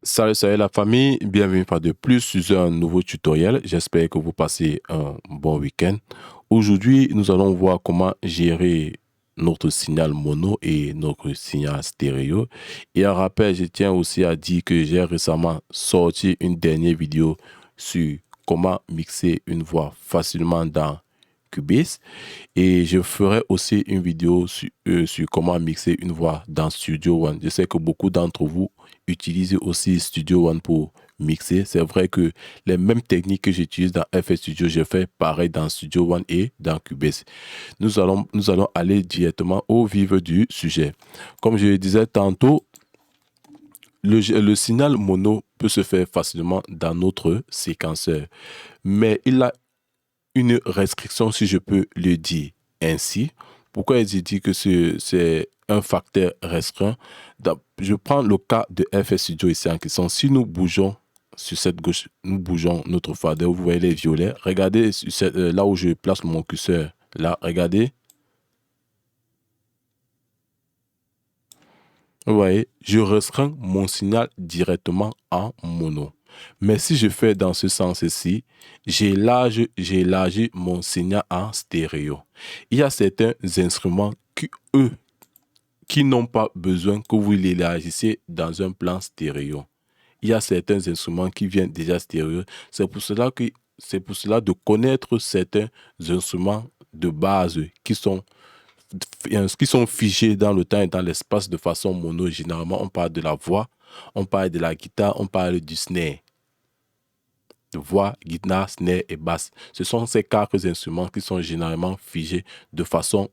Salut la famille, bienvenue une fois de plus sur un nouveau tutoriel. J'espère que vous passez un bon week-end. Aujourd'hui, nous allons voir comment gérer notre signal mono et notre signal stéréo. Et un rappel, je tiens aussi à dire que j'ai récemment sorti une dernière vidéo sur comment mixer une voix facilement dans Cubase. Et je ferai aussi une vidéo sur comment mixer une voix dans Studio One. Je sais que beaucoup d'entre vous utilisent aussi Studio One pour mixer. C'est vrai que les mêmes techniques que j'utilise dans FL Studio, je fais pareil dans Studio One et dans Cubase. Nous allons aller directement au vif du sujet. Comme je le disais tantôt, le signal mono peut se faire facilement dans notre séquenceur. Mais il a une restriction, si je peux le dire ainsi. Pourquoi je dis que c'est un facteur restreint? Je prends le cas de FL Studio ici en question. Si nous bougeons sur cette gauche, nous bougeons notre fader, vous voyez les violets. Regardez là où je place mon curseur. Là, regardez. Vous voyez, je restreins mon signal directement en mono. Mais si je fais dans ce sens-ci, j'élargis mon signal en stéréo. Il y a certains instruments qui n'ont pas besoin que vous l'élargissiez dans un plan stéréo. Il y a certains instruments qui viennent déjà stéréo. C'est pour cela de connaître certains instruments de base qui sont figés dans le temps et dans l'espace de façon mono. Généralement, on parle de la voix, on parle de la guitare, on parle du snare. Voix, guitare, snare et basse. Ce sont ces quatre instruments qui sont généralement figés de façon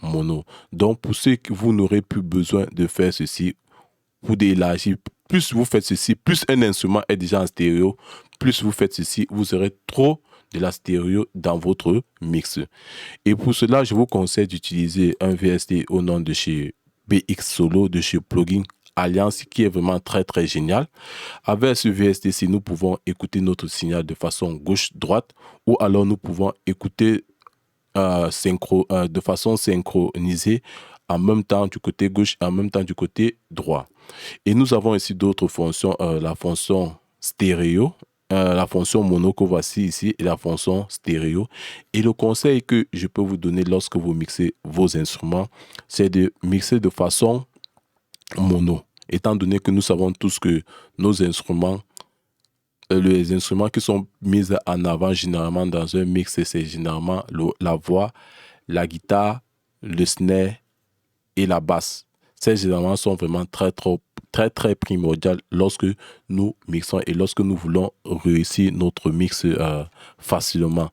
mono. Donc, pour ceux que vous n'aurez plus besoin de faire ceci, pour d'élargir, plus vous faites ceci, plus un instrument est déjà en stéréo, plus vous faites ceci, vous aurez trop de la stéréo dans votre mix. Et pour cela, je vous conseille d'utiliser un VST au nom de chez BX Solo, de chez Plugin Alliance, qui est vraiment très génial. Avec ce VST-ci, nous pouvons écouter notre signal de façon gauche-droite, ou alors nous pouvons écouter de façon synchronisée en même temps du côté gauche et en même temps du côté droit. Et nous avons ici d'autres fonctions, la fonction stéréo, la fonction mono que voici ici et la fonction stéréo. Et le conseil que je peux vous donner lorsque vous mixez vos instruments, c'est de mixer de façon mono. Étant donné que nous savons tous que nos instruments, les instruments qui sont mis en avant généralement dans un mix, c'est généralement la voix, la guitare, le snare et la basse. Ces éléments sont vraiment très primordial lorsque nous mixons et lorsque nous voulons réussir notre mix facilement.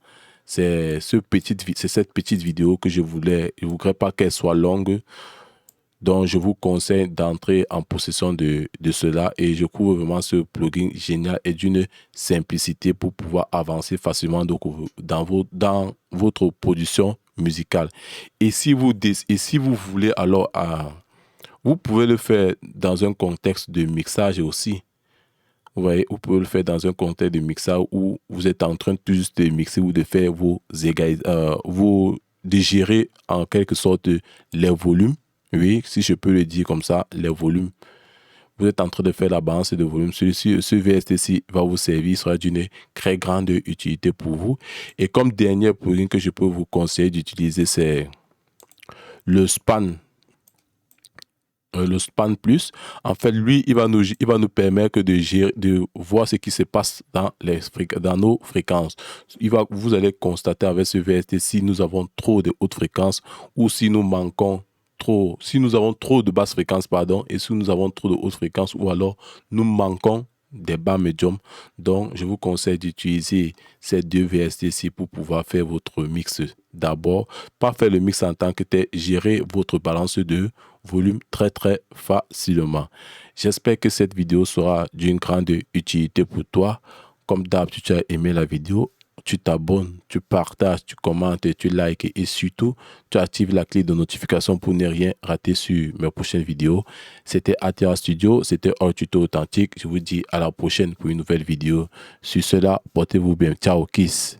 C'est cette petite vidéo que je voudrais pas qu'elle soit longue. Donc, je vous conseille d'entrer en possession de cela et je trouve vraiment ce plugin génial et d'une simplicité pour pouvoir avancer facilement dans votre production musicale. Et si vous voulez alors vous pouvez le faire dans un contexte de mixage aussi. Vous voyez, vous pouvez le faire dans un contexte de mixage où vous êtes en train juste de mixer ou de faire de gérer en quelque sorte les volumes. Oui, si je peux le dire comme ça, les volumes. Vous êtes en train de faire la balance de volume. Ce VST-ci va vous servir, sera d'une très grande utilité pour vous. Et comme dernier plugin que je peux vous conseiller d'utiliser, c'est le Span. Le Span Plus, en fait, lui, il va nous permettre de voir ce qui se passe dans nos fréquences. Vous allez constater avec ce VST si nous avons trop de hautes fréquences ou si nous avons trop de basses fréquences, pardon, et si nous avons trop de hautes fréquences ou alors nous manquons des bas médiums. Donc, je vous conseille d'utiliser ces deux VST-ci pour pouvoir faire votre mix. D'abord, pas faire le mix en tant que tel, gérer votre balance de volume très facilement. J'espère que cette vidéo sera d'une grande utilité pour toi. Comme d'habitude, tu as aimé la vidéo, tu t'abonnes, tu partages, tu commentes, tu likes et surtout, tu actives la clé de notification pour ne rien rater sur mes prochaines vidéos. C'était ATR Studio, c'était un tuto authentique. Je vous dis à la prochaine pour une nouvelle vidéo. Sur cela, portez-vous bien. Ciao, kiss.